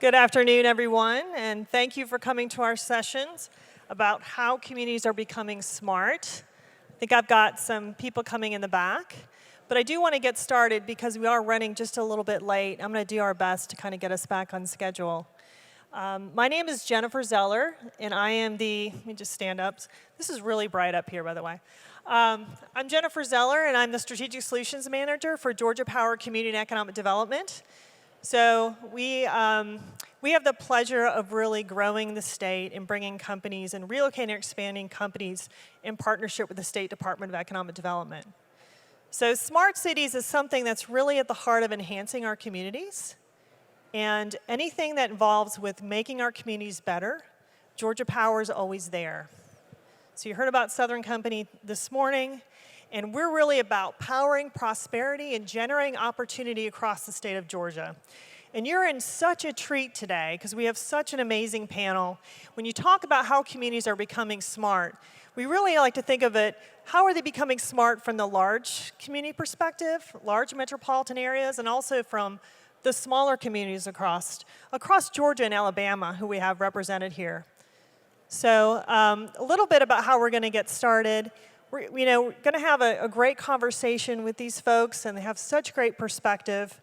Good afternoon, everyone, and thank you for coming to our sessions about how communities are becoming smart. I think I've got some people coming in the back, but I do want to get started because we are running just a little bit late. I'm going to do our best to kind of get us back on schedule. My name is Jennifer Zeller, and I am let me just stand up. This is really bright up here, by the way. I'm Jennifer Zeller, and I'm the Strategic Solutions Manager for Georgia Power Community and Economic Development. So we have the pleasure of really growing the state and bringing companies and relocating or expanding companies in partnership with the State Department of Economic Development. So smart cities is something that's really at the heart of enhancing our communities. And anything that involves with making our communities better, Georgia Power is always there. So you heard about Southern Company this morning, and we're really about powering prosperity and generating opportunity across the state of Georgia. And you're in such a treat today because we have such an amazing panel. When you talk about how communities are becoming smart, we really like to think of it, how are they becoming smart from the large community perspective, large metropolitan areas, and also from the smaller communities across Georgia and Alabama who we have represented here. So a little bit about how we're going to get started. We're going to have a great conversation with these folks, and they have such great perspective.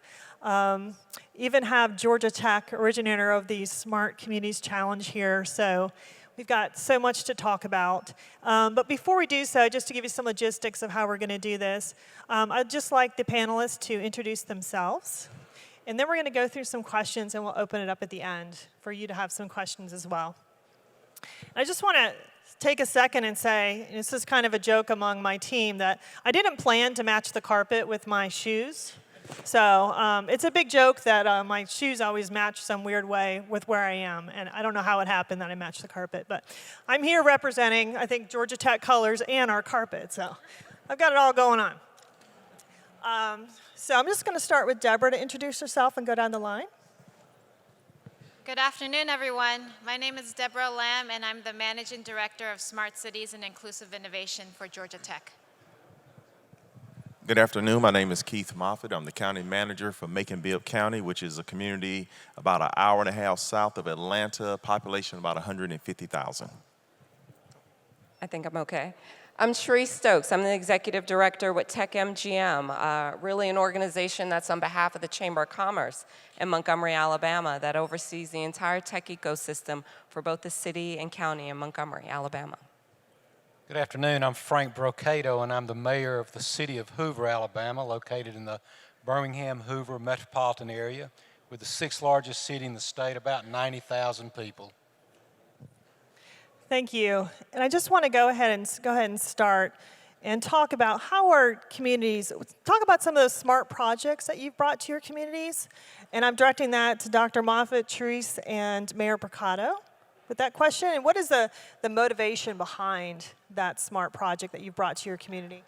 Even have Georgia Tech, originator of the Smart Communities Challenge here. So we've got so much to talk about. But before we do so, just to give you some logistics of how we're going to do this, I'd just like the panelists to introduce themselves. And then we're going to go through some questions, and we'll open it up at the end for you to have some questions as well. I just want to take a second and say, and this is kind of a joke among my team, that I didn't plan to match the carpet with my shoes. So it's a big joke that my shoes always match some weird way with where I am. And I don't know how it happened that I matched the carpet. But I'm here representing, I think, Georgia Tech colors and our carpet. So I've got it all going on. So I'm just going to start with Debra to introduce herself and go down the line. Good afternoon, everyone. My name is Debra Lamb, and I'm the Managing Director of Smart Cities and Inclusive Innovation for Georgia Tech. Good afternoon. My name is Keith Moffett. I'm the County Manager for Macon-Bibb County, which is a community about an hour and a half south of Atlanta, population about 150,000. I think I'm okay. I'm Charisse Stokes. I'm the Executive Director with TechMGM, really an organization that's on behalf of the Chamber of Commerce in Montgomery, Alabama, that oversees the entire tech ecosystem for both the city and county in Montgomery, Alabama. Good afternoon. I'm Frank Brocato, and I'm the mayor of the city of Hoover, Alabama, located in the Birmingham-Hoover metropolitan area, with the sixth largest city in the state, about 90,000 people. Thank you. And I just want to go ahead and start and talk about how our communities, talk about some of those smart projects that you've brought to your communities. And I'm directing that to Dr. Moffett, Charisse, and Mayor Brocato with that question. And what is the motivation behind that smart project that you've brought to your community?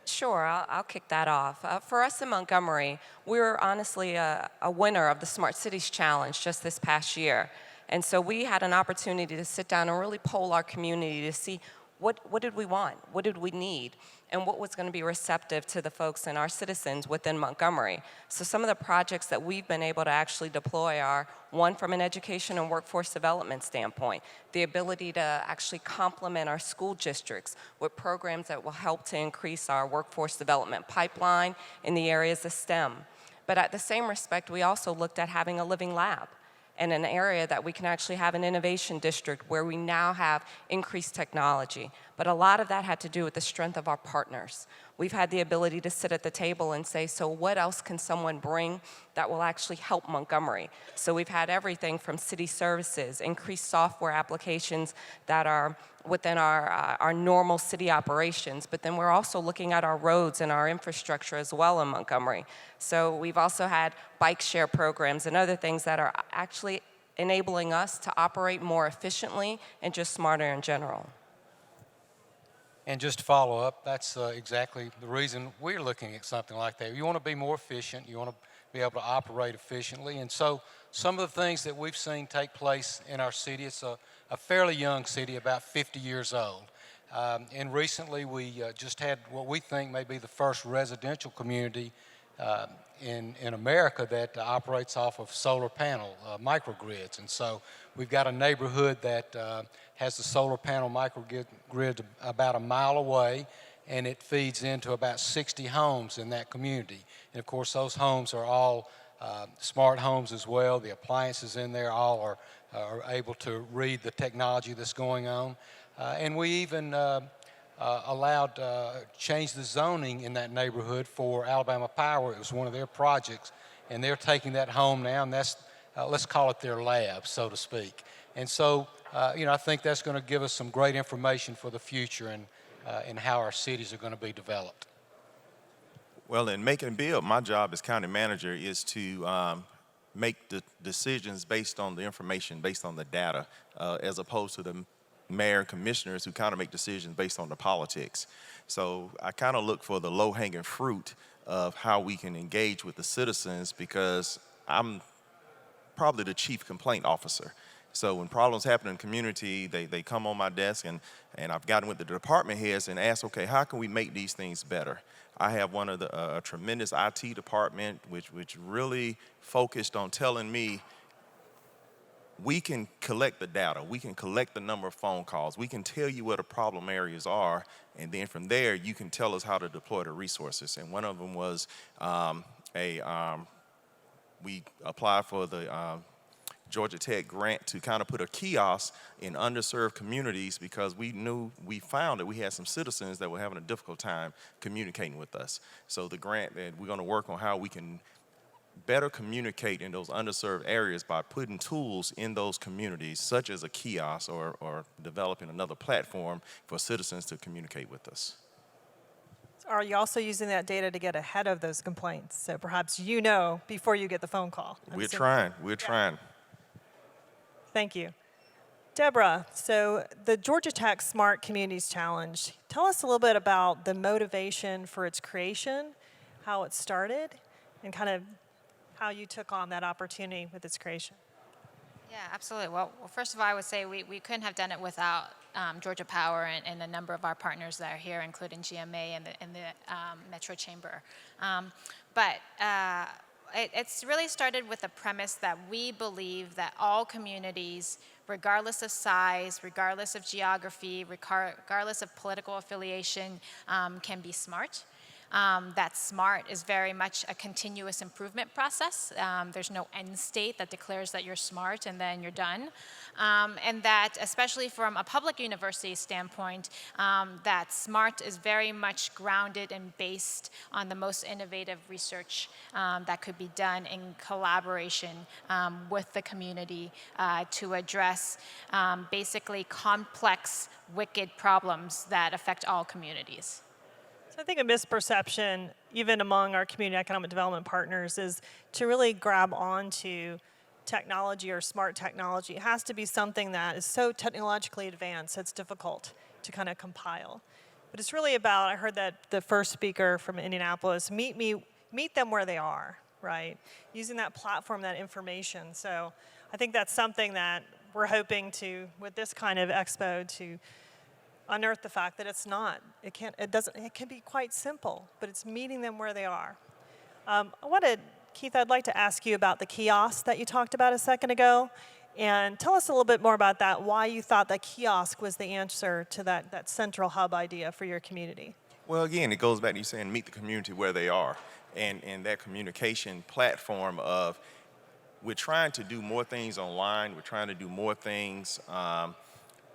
Sure, I'll kick that off. For us in Montgomery, we were honestly a winner of the Smart Cities Challenge just this past year. And so we had an opportunity to sit down and really poll our community to see what did we want, what did we need, and what was going to be receptive to the folks and our citizens within Montgomery. So some of the projects that we've been able to actually deploy are, one, from an education and workforce development standpoint, the ability to actually complement our school districts with programs that will help to increase our workforce development pipeline in the areas of STEM. But at the same respect, we also looked at having a living lab in an area that we can actually have an innovation district where we now have increased technology. But a lot of that had to do with the strength of our partners. We've had the ability to sit at the table and say, so what else can someone bring that will actually help Montgomery? So we've had everything from city services, increased software applications that are within our normal city operations, but then we're also looking at our roads and our infrastructure as well in Montgomery. So we've also had bike share programs and other things that are actually enabling us to operate more efficiently and just smarter in general. And just to follow up, that's exactly the reason we're looking at something like that. You want to be more efficient. You want to be able to operate efficiently. And so some of the things that we've seen take place in our city, it's a fairly young city, about 50 years old. And recently we just had what we think may be the first residential community in America that operates off of solar panel microgrids. And so we've got a neighborhood that has the solar panel microgrid about a mile away, and it feeds into about 60 homes in that community. And of course, those homes are all smart homes as well. The appliances in there all are able to read the technology that's going on. And we even allowed change the zoning in that neighborhood for Alabama Power. It was one of their projects, and they're taking that home now, and that's let's call it their lab, so to speak. And so, I think that's going to give us some great information for the future and how our cities are going to be developed. Well, in Macon-Bibb, my job as county manager is to make the decisions based on the information, based on the data, as opposed to the mayor and commissioners who kind of make decisions based on the politics. So I kind of look for the low-hanging fruit of how we can engage with the citizens, because I'm probably the chief complaint officer. So when problems happen in the community, they come on my desk, and I've gotten with the department heads and asked, okay, how can we make these things better? I have one of a tremendous IT department which really focused on telling me we can collect the data, we can collect the number of phone calls, we can tell you where the problem areas are, and then from there you can tell us how to deploy the resources. And one of them was we applied for the Georgia Tech grant to kind of put a kiosk in underserved communities, because we found that we had some citizens that were having a difficult time communicating with us. So the grant, that we're going to work on how we can better communicate in those underserved areas by putting tools in those communities, such as a kiosk or developing another platform for citizens to communicate with us. Are you also using that data to get ahead of those complaints? So perhaps before you get the phone call. We're trying. Thank you. Debra, so the Georgia Tech Smart Communities Challenge, tell us a little bit about the motivation for its creation, how it started, and kind of how you took on that opportunity with its creation. Yeah, absolutely. Well, first of all, I would say we couldn't have done it without Georgia Power and a number of our partners that are here, including GMA and the Metro Chamber. It's really started with the premise that we believe that all communities, regardless of size, regardless of geography, regardless of political affiliation, can be smart. That SMART is very much a continuous improvement process. There's no end state that declares that you're smart and then you're done. And that, especially from a public university standpoint, that SMART is very much grounded and based on the most innovative research that could be done in collaboration with the community to address basically complex, wicked problems that affect all communities. So I think a misperception, even among our community economic development partners, is to really grab onto technology or smart technology. It has to be something that is so technologically advanced it's difficult to kind of compile. But it's really about, I heard that the first speaker from Indianapolis, meet them where they are, right? Using that platform, that information. So I think that's something that we're hoping to, with this kind of expo, to unearth the fact that it's not. It can be quite simple, but it's meeting them where they are. Keith, I'd like to ask you about the kiosk that you talked about a second ago, and tell us a little bit more about that, why you thought that kiosk was the answer to that central hub idea for your community. Well, again, it goes back to you saying meet the community where they are, and that communication platform of we're trying to do more things online, we're trying to do more things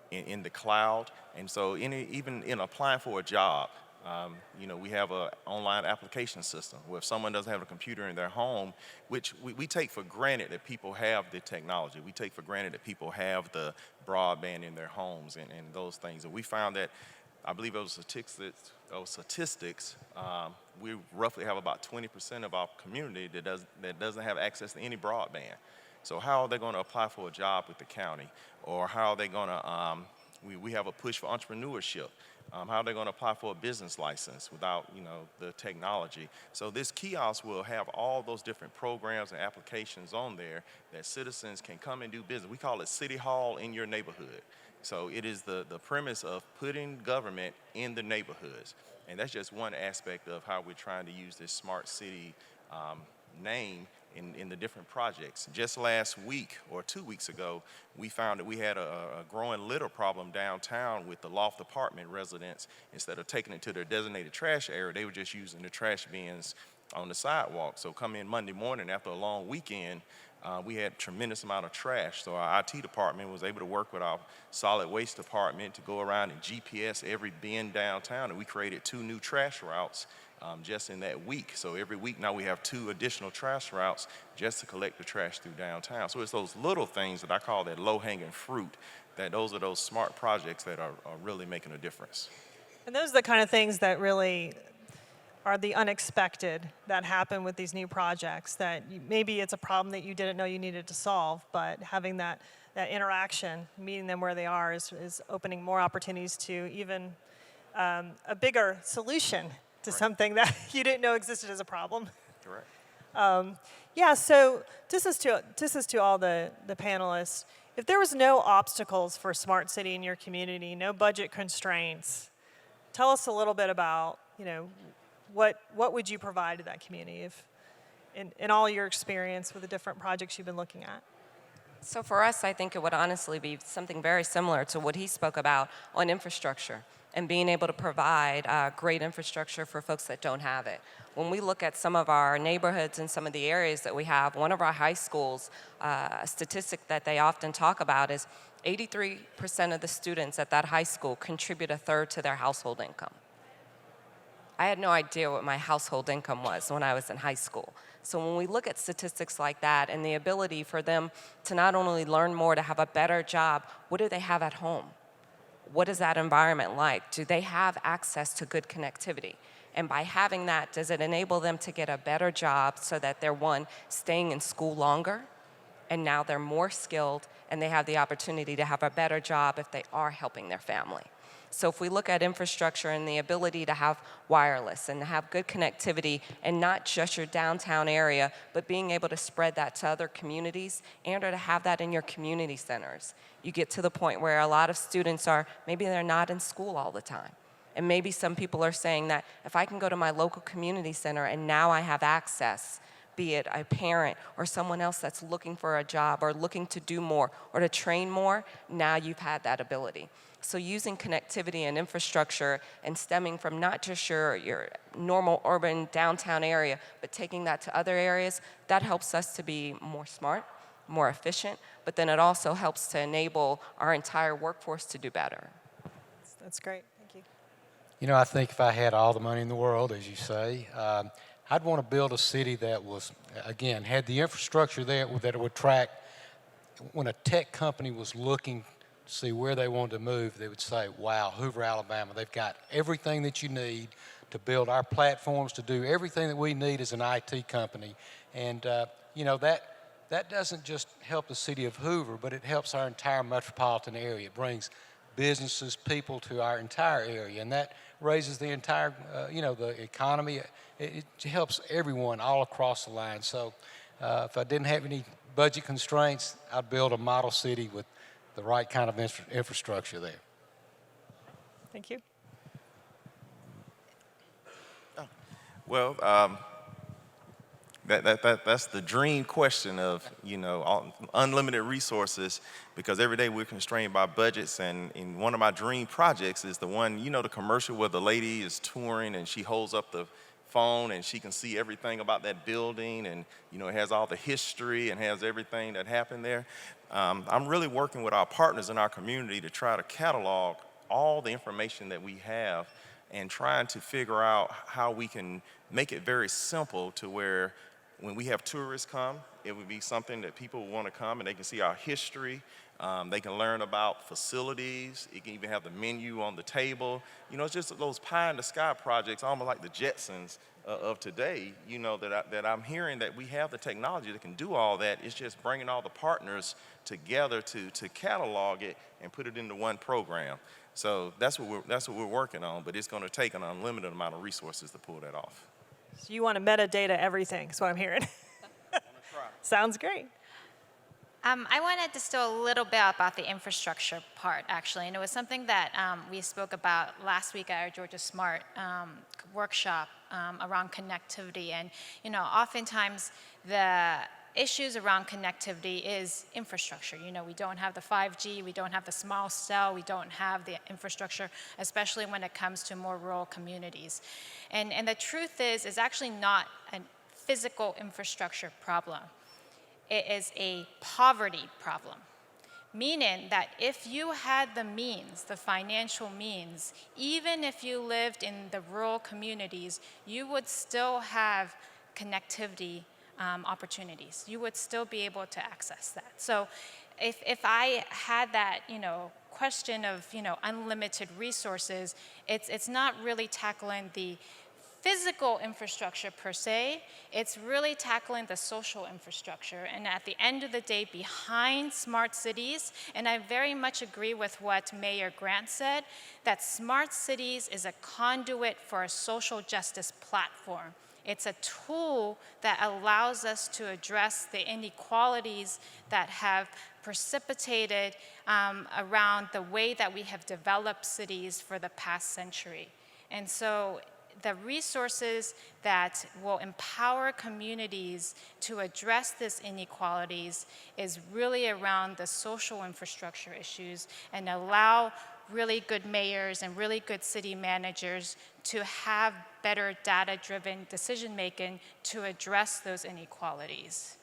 in the cloud. And so even in applying for a job, we have an online application system where if someone doesn't have a computer in their home, which we take for granted that people have the technology. We take for granted that people have the broadband in their homes and those things. And we found that, I believe it was statistics, we roughly have about 20% of our community that doesn't have access to any broadband. So how are they going to apply for a job with the county? Or how are they going to, we have a push for entrepreneurship. How are they going to apply for a business license without, the technology? So this kiosk will have all those different programs and applications on there that citizens can come and do business. We call it City Hall in your neighborhood. So it is the premise of putting government in the neighborhoods. And that's just one aspect of how we're trying to use this smart city name in the different projects. Just last week or 2 weeks ago, we found that we had a growing litter problem downtown with the loft apartment residents. Instead of taking it to their designated trash area, they were just using the trash bins on the sidewalk. So come in Monday morning after a long weekend, we had a tremendous amount of trash. So our IT department was able to work with our solid waste department to go around and GPS every bin downtown, and we created 2 new trash routes just in that week. So every week now we have 2 additional trash routes just to collect the trash through downtown. So it's those little things that I call that low-hanging fruit, that those are those smart projects that are really making a difference. And those are the kind of things that really are the unexpected that happen with these new projects, that maybe it's a problem that you didn't know you needed to solve, but having that interaction, meeting them where they are, is opening more opportunities to even a bigger solution to something that you didn't know existed as a problem. Correct. Yeah, so this is to all the panelists. If there was no obstacles for Smart City in your community, no budget constraints, tell us a little bit about, what would you provide to that community if, in all your experience with the different projects you've been looking at? So for us, I think it would honestly be something very similar to what he spoke about on infrastructure and being able to provide great infrastructure for folks that don't have it. When we look at some of our neighborhoods and some of the areas that we have, one of our high schools, a statistic that they often talk about is 83% of the students at that high school contribute 1/3 to their household income. I had no idea what my household income was when I was in high school. So when we look at statistics like that and the ability for them to not only learn more, to have a better job, what do they have at home? What is that environment like? Do they have access to good connectivity? And by having that, does it enable them to get a better job so that they're, one, staying in school longer, and now they're more skilled, and they have the opportunity to have a better job if they are helping their family? So if we look at infrastructure and the ability to have wireless and to have good connectivity, and not just your downtown area, but being able to spread that to other communities and or to have that in your community centers, you get to the point where a lot of students maybe they're not in school all the time. And maybe some people are saying that if I can go to my local community center and now I have access, be it a parent or someone else that's looking for a job or looking to do more or to train more, now you've had that ability. So using connectivity and infrastructure and stemming from not just your normal urban downtown area, but taking that to other areas, that helps us to be more smart, more efficient, but then it also helps to enable our entire workforce to do better. That's great. Thank you. I think if I had all the money in the world, as you say, I'd want to build a city that was, again, had the infrastructure there that it would track. When a tech company was looking to see where they wanted to move, they would say, wow, Hoover, Alabama, they've got everything that you need to build our platforms, to do everything that we need as an IT company. And, that doesn't just help the city of Hoover, but it helps our entire metropolitan area. It brings businesses, people to our entire area, and that raises the entire, the economy. It helps everyone all across the line. So if I didn't have any budget constraints, I'd build a model city with the right kind of infrastructure there. Thank you. Well, that's the dream question of, unlimited resources, because every day we're constrained by budgets. And one of my dream projects is the one, the commercial where the lady is touring and she holds up the phone and she can see everything about that building, and, it has all the history and has everything that happened there. I'm really working with our partners in our community to try to catalog all the information that we have and trying to figure out how we can make it very simple to where when we have tourists come, it would be something that people want to come and they can see our history. They can learn about facilities. It can even have the menu on the table. It's just those pie in the sky projects, almost like the Jetsons of today, that I'm hearing that we have the technology that can do all that. It's just bringing all the partners together to catalog it and put it into one program. So that's what we're working on, but it's going to take an unlimited amount of resources to pull that off. So you want to metadata everything, is what I'm hearing. Sounds great. I want to distill a little bit about the infrastructure part, actually, and it was something that we spoke about last week at our Georgia Smart workshop around connectivity. And oftentimes the issues around connectivity is infrastructure. We don't have the 5G, we don't have the small cell, we don't have the infrastructure, especially when it comes to more rural communities. And the truth is actually not a physical infrastructure problem. It is a poverty problem, meaning that if you had the means, the financial means, even if you lived in the rural communities, you would still have connectivity opportunities. You would still be able to access that. So if I had that, question of, unlimited resources, it's not really tackling the physical infrastructure per se, it's really tackling the social infrastructure. And at the end of the day, behind smart cities, and I very much agree with what Mayor Grant said, that smart cities is a conduit for a social justice platform. It's a tool that allows us to address the inequalities that have precipitated around the way that we have developed cities for the past century. And so the resources that will empower communities to address these inequalities is really around the social infrastructure issues and allow really good mayors and really good city managers to have better data-driven decision-making to address those inequalities.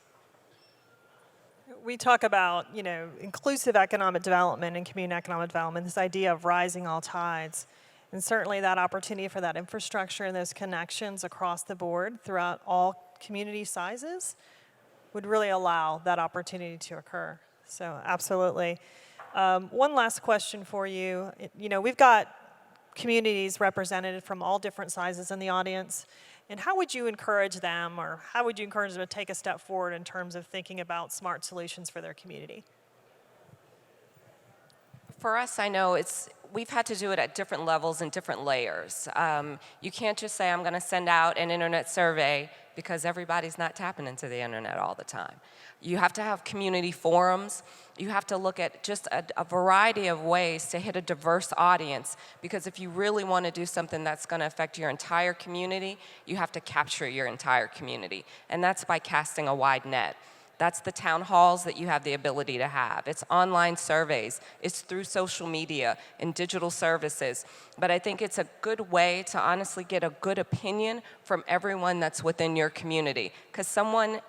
We talk about, inclusive economic development and community economic development, this idea of rising all tides. And certainly that opportunity for that infrastructure and those connections across the board throughout all community sizes would really allow that opportunity to occur. So absolutely. One last question for you. We've got communities represented from all different sizes in the audience. And how would you encourage them, or how would you encourage them to take a step forward in terms of thinking about smart solutions for their community? For us, I know we've had to do it at different levels and different layers. You can't just say, I'm going to send out an internet survey, because everybody's not tapping into the internet all the time. You have to have community forums. You have to look at just a variety of ways to hit a diverse audience, because if you really want to do something that's going to affect your entire community, you have to capture your entire community, and that's by casting a wide net. That's the town halls that you have the ability to have. It's online surveys. It's through social media and digital services. But I think it's a good way to honestly get a good opinion from everyone that's within your community. Because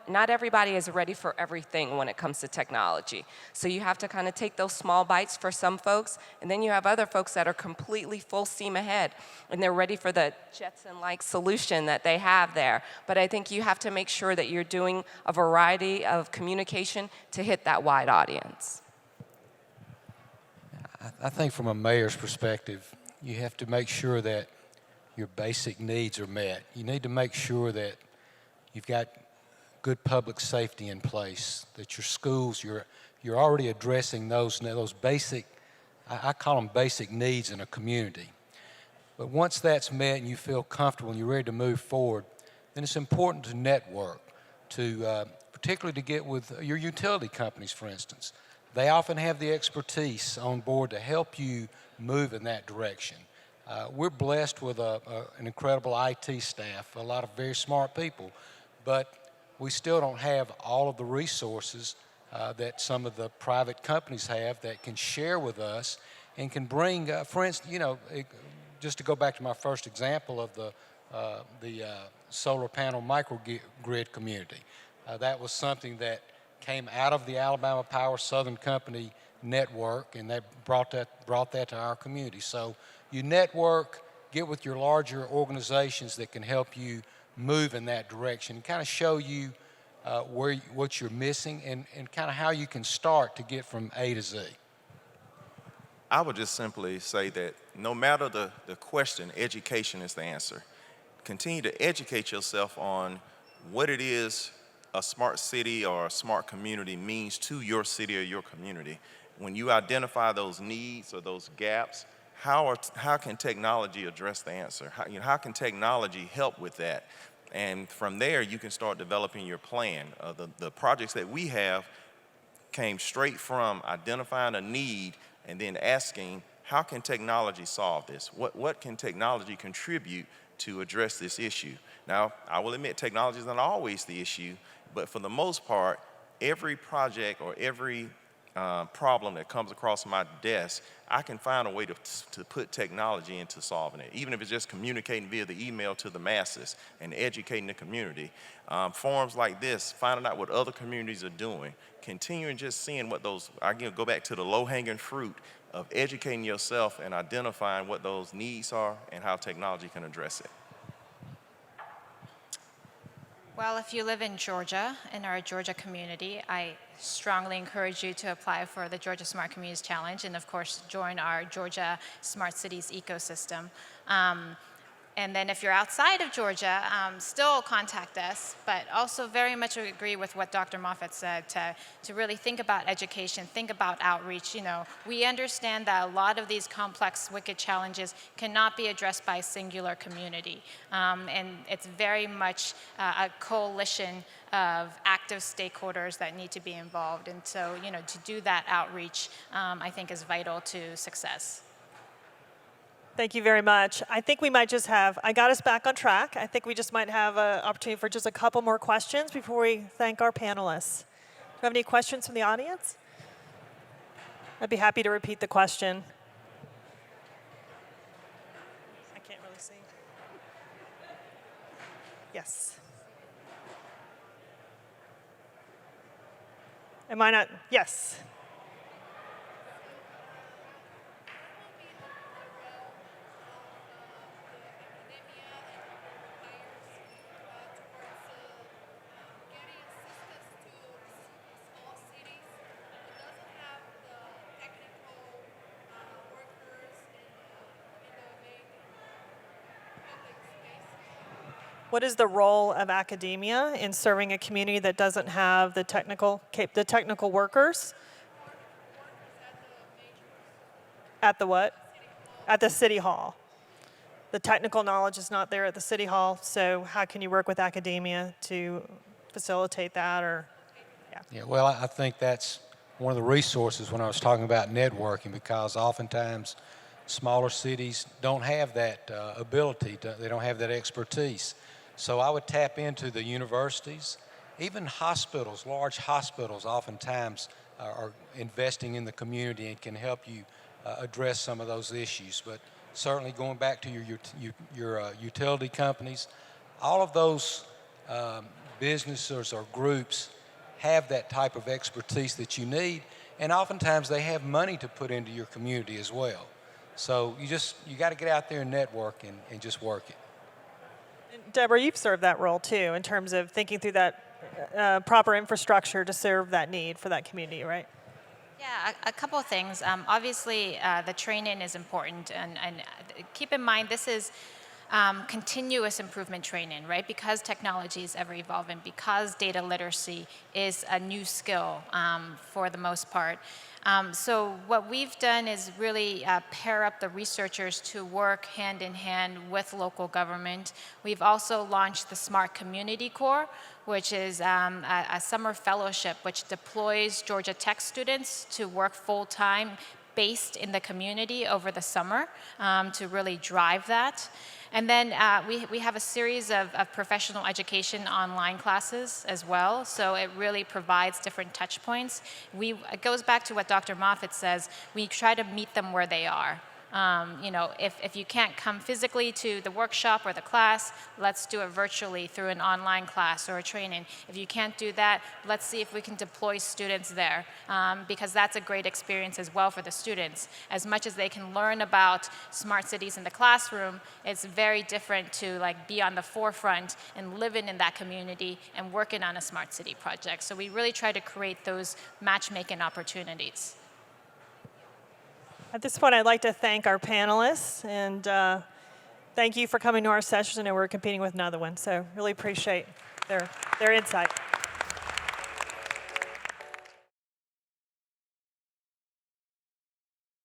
not everybody is ready for everything when it comes to technology. So you have to kind of take those small bites for some folks, and then you have other folks that are completely full steam ahead, and they're ready for the Jetson-like solution that they have there. But I think you have to make sure that you're doing a variety of communication to hit that wide audience. I think from a mayor's perspective, you have to make sure that your basic needs are met. You need to make sure that you've got good public safety in place, that your schools, you're already addressing those basic, I call them basic needs in a community. But once that's met and you feel comfortable and you're ready to move forward, then it's important to network, particularly to get with your utility companies, for instance. They often have the expertise on board to help you move in that direction. We're blessed with an incredible IT staff, a lot of very smart people, but we still don't have all of the resources that some of the private companies have that can share with us and can bring, for instance, just to go back to my first example of the solar panel microgrid community. That was something that came out of the Alabama Power Southern Company network, and that brought that to our community. So you network, get with your larger organizations that can help you move in that direction, kind of show you what you're missing and kind of how you can start to get from A to Z. I would just simply say that no matter the question, education is the answer. Continue to educate yourself on what it is a smart city or a smart community means to your city or your community. When you identify those needs or those gaps, how can technology address the answer? How can technology help with that? And from there, you can start developing your plan. The projects that we have came straight from identifying a need and then asking, how can technology solve this? What can technology contribute to address this issue? Now, I will admit technology is not always the issue, but for the most part, every project or every problem that comes across my desk, I can find a way to put technology into solving it, even if it's just communicating via the email to the masses and educating the community. Forums like this, finding out what other communities are doing, continuing just seeing what those, again, go back to the low-hanging fruit of educating yourself and identifying what those needs are and how technology can address it. Well, if you live in Georgia, in our Georgia community, I strongly encourage you to apply for the Georgia Smart Communities Challenge and, of course, join our Georgia Smart Cities ecosystem. And then if you're outside of Georgia, still contact us, but also very much agree with what Dr. Moffett said, to really think about education, think about outreach. You know, we understand that a lot of these complex, wicked challenges cannot be addressed by a singular community. And it's very much a coalition of active stakeholders that need to be involved. And so, you know, to do that outreach, I think is vital to success. Thank you very much. I think we might just have, I got us back on track. I think we just might have an opportunity for just a couple more questions before we thank our panelists. Do you have any questions from the audience? I'd be happy to repeat the question. I can't really see. Yes. Am I not? Yes. What is the role of academia in serving a community that doesn't have the technical workers? At the what? At the city hall. The technical knowledge is not there at the city hall, so how can you work with academia to facilitate that? Or, Yeah, well, I think that's one of the resources when I was talking about networking, because oftentimes smaller cities don't have that ability, they don't have that expertise. So I would tap into the universities, even hospitals, large hospitals oftentimes are investing in the community and can help you address some of those issues. But certainly going back to your utility companies, all of those businesses or groups have that type of expertise that you need, and oftentimes they have money to put into your community as well. So you got to get out there and network and just work it. Debra, you've served that role too in terms of thinking through that proper infrastructure to serve that need for that community, right? Yeah, a couple of things. Obviously, the training is important, and keep in mind this is continuous improvement training, right? Because technology is ever evolving, because data literacy is a new skill for the most part. So what we've done is really pair up the researchers to work hand in hand with local government. We've also launched the Smart Community Corps, which is a summer fellowship which deploys Georgia Tech students to work full-time based in the community over the summer to really drive that. And then we have a series of professional education online classes as well, so it really provides different touch points. It goes back to what Dr. Moffett says, we try to meet them where they are. You know, if you can't come physically to the workshop or the class, let's do it virtually through an online class or a training. If you can't do that, let's see if we can deploy students there, because that's a great experience as well for the students. As much as they can learn about smart cities in the classroom, it's very different to like be on the forefront and living in that community and working on a smart city project. So we really try to create those matchmaking opportunities. At this point, I'd like to thank our panelists, and thank you for coming to our session. I know we're competing with another one, so really appreciate their insight.